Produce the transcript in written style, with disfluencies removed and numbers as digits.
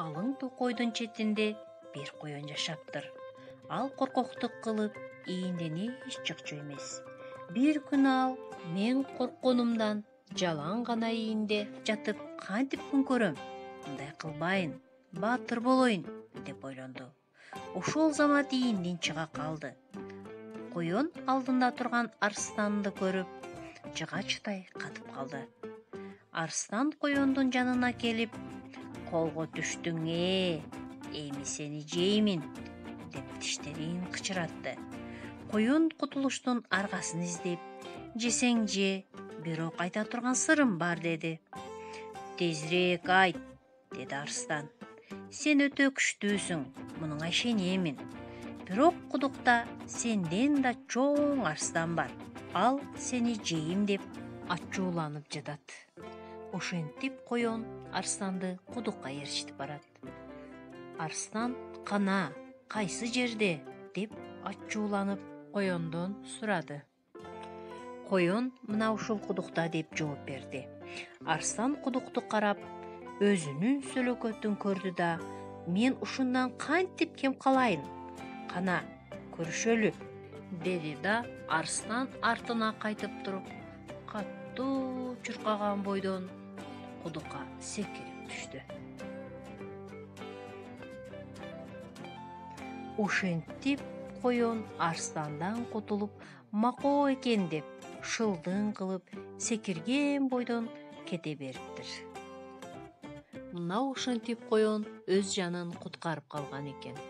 Алың токойдун четинде бир коен жашаптыр. Ал коркоктук кылып, ийинден эч чыкчу эмес. Бир күн ал мен коркконумдан жалаң гана ийинде жатып кантип күн көрөм? Мындай кылбайын, баатыр болоюн деп ойлонду. Ошол замат ийинден чыга калды. Коен алдында турган арстанды көрүп, жыгачтай катып калды. Арстан коендун жанына келип, колго түштүң эми сени жеймин деп тиштерин кычыратты. Коен кутулуштун аргасын издеп, жесең же, бирок айта турган сырым бар деди. Тезирээк айт, деди арстан. Сен өтө күчтүүсүң, мунуңа ишенимин. Бирок кудукта сенден да чоң арстан бар. Ал сени жейим деп ачууланып жатат. Ошентип коен арстанды кудукка ээрчитип барат. Арстан кана кайсы жерде деп ачууланып коендон сурады. Коен мына ушул кудукта деп жооп берди. Арстан кудукту карап, өзүнүн сөлөкөтүн көрдү да, мен ушундан кантип кем калайын? Кана, көрүшөлү, деди да арстан артына кайтып туруп, катуу чуркаган бойдон кудукка секирип түштү. Ошентип коен арстандан кутулуп, макоо экен деп шылдың кылып секирген бойдон кете бериптир. Мына ошентип коен өз жанын куткарып калган экен.